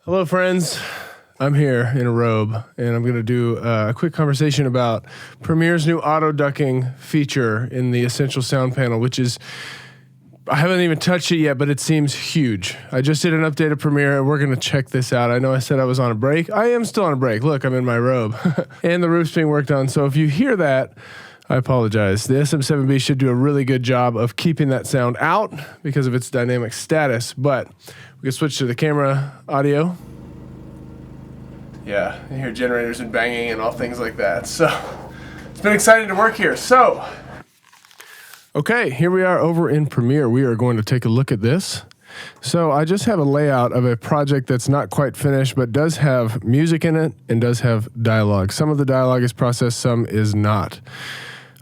Hello, friends. I'm here in a robe, and I'm going to do a quick conversation about Premiere's new auto ducking feature in the Essential Sound panel, which is, I haven't even touched it yet, but it seems huge. I just did an update of Premiere, and we're going to check this out. I know I said I was on a break. I am still on a break. Look, I'm in my robe, and the roof's being worked on. So if you hear that, I apologize. The SM7B should do a really good job of keeping that sound out because of its dynamic status, but we can switch to the camera audio. Yeah, you hear generators and banging and all things like that. So it's been exciting to work here. So, okay, here we are over in Premiere. We are going to take a look at this. So I just have a layout of a project that's not quite finished, but does have music in it and does have dialogue. Some of the dialogue is processed, some is not.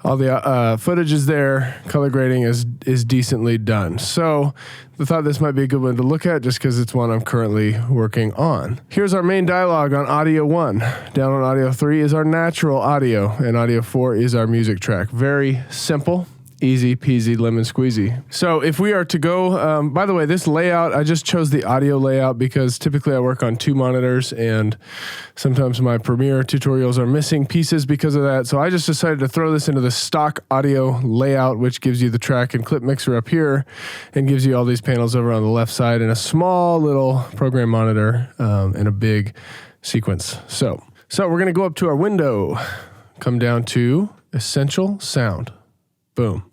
All the footage is there. Color grading is decently done. So I thought this might be a good one to look at just because it's one I'm currently working on. Here's our main dialogue on audio 1. Down on audio 3 is our natural audio, and audio 4 is our music track. Very simple. Easy peasy lemon squeezy. So if we are to go, by the way, this layout, I just chose the audio layout because typically I work on 2 monitors and sometimes my Premiere tutorials are missing pieces because of that. So I just decided to throw this into the stock audio layout, which gives you the track and clip mixer up here and gives you all these panels over on the left side and a small little program monitor and a big sequence. So we're going to go up to our window, come down to Essential Sound. Boom.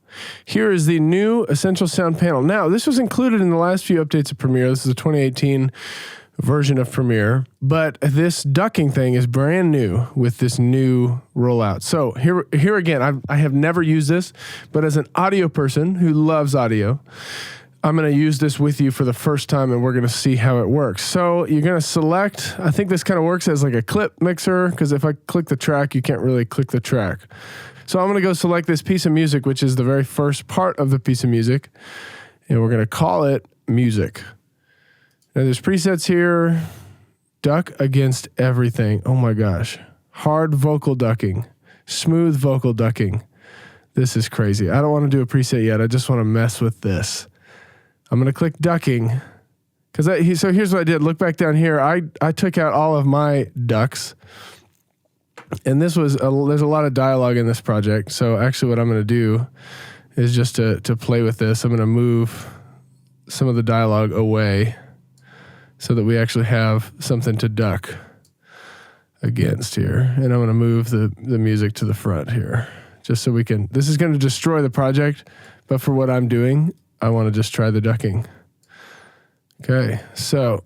Here is the new Essential Sound panel. Now, this was included in the last few updates of Premiere. This is a 2018 version of Premiere, but this ducking thing is brand new with this new rollout. So here again, I have never used this, but as an audio person who loves audio, I'm going to use this with you for the first time, and we're going to see how it works. So you're going to select, I think this kind of works as like a clip mixer, because if I click the track, you can't really click the track. So I'm going to go select this piece of music, which is the very first part of the piece of music, and we're going to call it music. Now there's presets here, duck against everything. Oh my gosh. Hard vocal ducking, smooth vocal ducking. This is crazy. I don't want to do a preset yet. I just want to mess with this. I'm going to click ducking. So here's what I did. Look back down here. I took out all of my ducks. And there's a lot of dialogue in this project. So actually what I'm going to do is just to play with this. I'm going to move some of the dialogue away so that we actually have something to duck against here. And I'm going to move the music to the front here just so we can, this is going to destroy the project, but for what I'm doing, I want to just try the ducking. Okay, so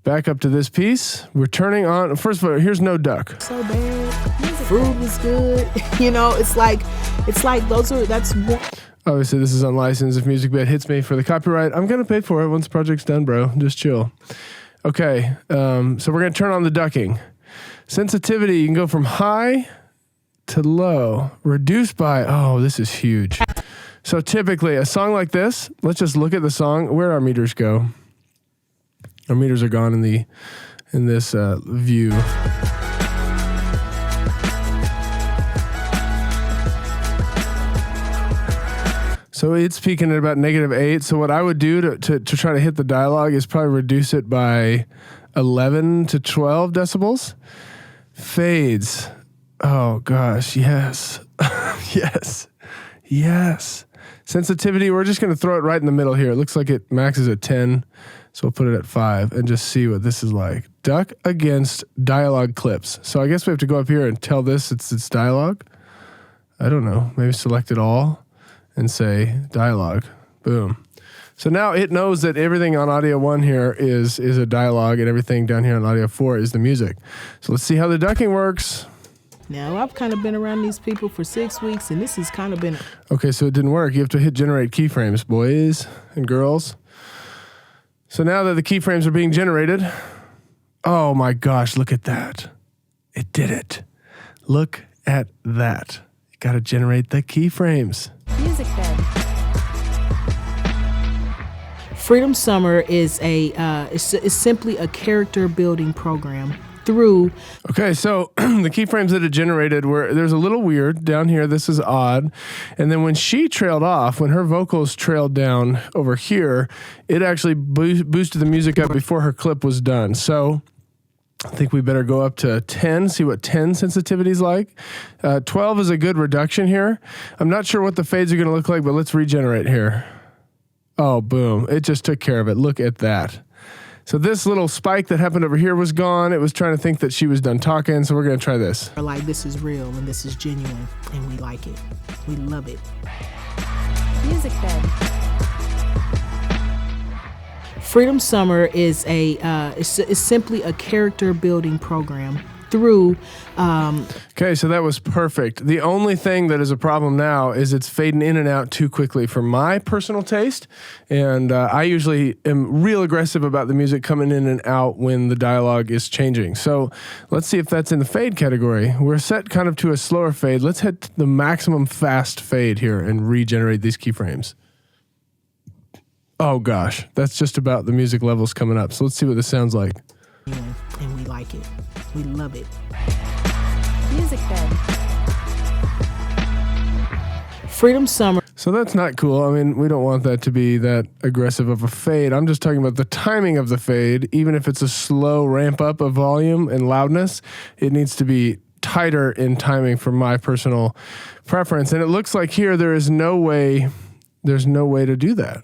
back up to this piece. We're turning on, first of all, here's no duck. So bad. Food was good. You know, it's like that's one. Obviously, this is unlicensed. If Musicbed hits me for the copyright, I'm going to pay for it once the project's done, bro. Just chill. Okay, so we're going to turn on the ducking. Sensitivity, you can go from high to low. Reduced by, oh, this is huge. So typically, a song like this, let's just look at the song. Where'd our meters go? Our meters are gone in this view. So it's peaking at about -8. So what I would do to try to hit the dialogue is probably reduce it by 11 to 12 decibels. Fades. Oh gosh, yes. Yes. Sensitivity, we're just going to throw it right in the middle here. It looks like it maxes at 10. So we'll put it at 5 and just see what this is like. Duck against dialogue clips. So I guess we have to go up here and tell this it's dialogue. I don't know. Maybe select it all and say dialogue. Boom. So now it knows that everything on audio 1 here is a dialogue and everything down here on audio 4 is the music. So let's see how the ducking works. Now, I've kind of been around these people for 6 weeks, and this has kind of been... Okay, so it didn't work. You have to hit generate keyframes, boys and girls. So now that the keyframes are being generated, oh my gosh, look at that. It did it. Look at that. You got to generate the keyframes. Musicbed. Freedom Summer is is simply a character building program. through. Okay, so the keyframes that it generated were, there's a little weird down here. This is odd. And then when she trailed off, when her vocals trailed down over here, it actually boosted the music up before her clip was done. So I think we better go up to 10, see what 10 sensitivity is like. 12 is a good reduction here. I'm not sure what the fades are going to look like, but let's regenerate here. Oh, boom. It just took care of it. Look at that. So this little spike that happened over here was gone. It was trying to think that she was done talking, so we're going to try this. Like, this is real and this is genuine, and we like it. We love it. Musicbed. Freedom Summer is is simply a character building program through. Okay, so that was perfect. The only thing that is a problem now is it's fading in and out too quickly for my personal taste. And I usually am real aggressive about the music coming in and out when the dialogue is changing. So let's see if that's in the fade category. We're set kind of to a slower fade. Let's hit the maximum fast fade here and regenerate these keyframes. Oh gosh, that's just about the music levels coming up. So let's see what this sounds like. And we like it. We love it. Musicbed. Freedom Summer. So that's not cool. I mean, we don't want that to be that aggressive of a fade. I'm just talking about the timing of the fade. Even if it's a slow ramp up of volume and loudness, it needs to be tighter in timing for my personal preference. And it looks like here there's no way to do that.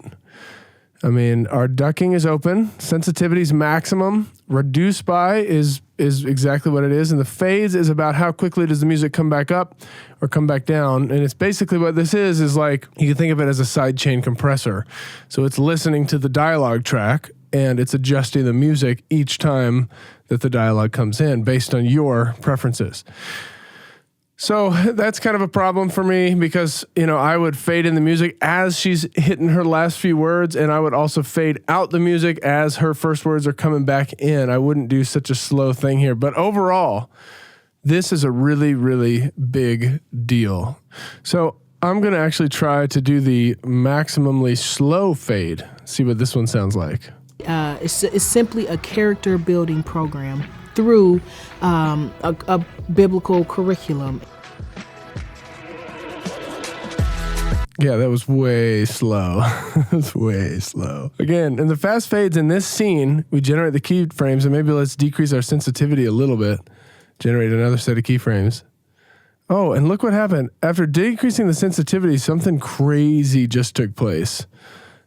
I mean, our ducking is open, sensitivity's maximum, reduce by is exactly what it is, and the fades is about how quickly does the music come back up or come back down, and it's basically what this is like, you can think of it as a sidechain compressor. So it's listening to the dialogue track, and it's adjusting the music each time that the dialogue comes in based on your preferences. So that's kind of a problem for me because, you know, I would fade in the music as she's hitting her last few words, and I would also fade out the music as her first words are coming back in. I wouldn't do such a slow thing here. But overall, this is a really, really big deal. So I'm going to actually try to do the maximally slow fade. See what this one sounds like. It's simply a character building program through a biblical curriculum. Yeah, that was way slow. That's way slow. Again, in the fast fades in this scene, we generate the keyframes, and maybe let's decrease our sensitivity a little bit. Generate another set of keyframes. Oh, and look what happened. After decreasing the sensitivity, something crazy just took place.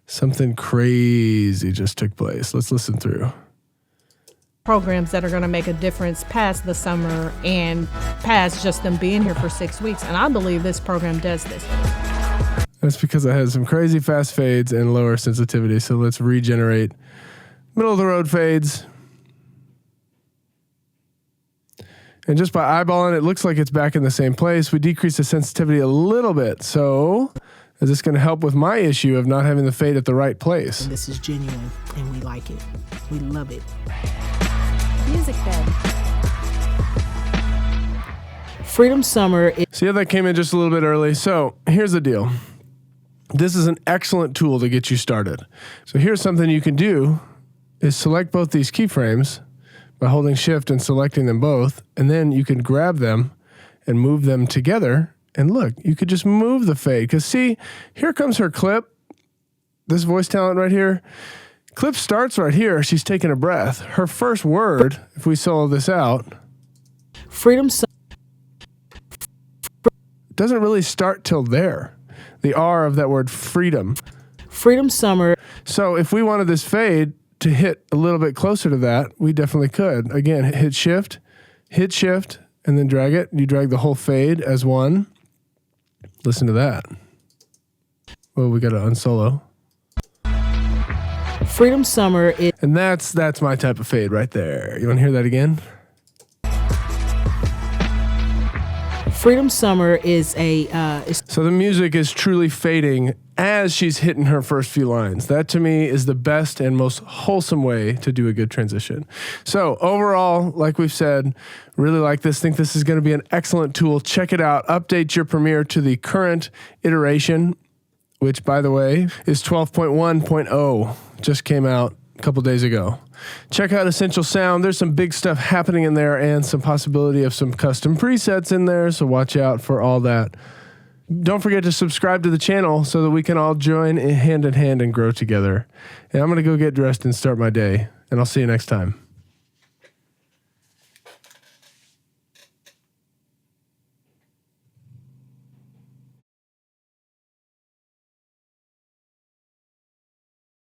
Something crazy just took place. Let's listen through. Programs that are going to make a difference past the summer and past just them being here for 6 weeks. And I believe this program does this. That's because I had some crazy fast fades and lower sensitivity. So let's regenerate middle of the road fades. And just by eyeballing, it looks like it's back in the same place. We decrease the sensitivity a little bit. So is this going to help with my issue of not having the fade at the right place? And this is genuine, and we like it. We love it. Musicbed. Freedom Summer. See how that came in just a little bit early? So here's the deal. This is an excellent tool to get you started. So here's something you can do is select both these keyframes by holding shift and selecting them both. And then you can grab them and move them together. And look, you could just move the fade. Because see, here comes her clip. This voice talent right here. Clip starts right here. She's taking a breath. Her first word, if we solo this out, Freedom Summer. doesn't really start till there. The R of that word freedom. Freedom Summer. So if we wanted this fade to hit a little bit closer to that, we definitely could. Again, hit shift, and then drag it. You drag the whole fade as one. Listen to that. Well, we got to unsolo. Freedom Summer. And that's my type of fade right there. You want to hear that again? Freedom Summer is So the music is truly fading as she's hitting her first few lines. That to me is the best and most wholesome way to do a good transition. So overall, like we've said, really like this. Think this is going to be an excellent tool. Check it out. Update your Premiere to the current iteration, which by the way is 12.1.0. Just came out a couple days ago. check out Essential Sound. There's some big stuff happening in there and some possibility of some custom presets in there, so watch out for all that. Don't forget to subscribe to the channel so that we can all join hand in hand and grow together. And I'm going to go get dressed and start my day, and I'll see you next time.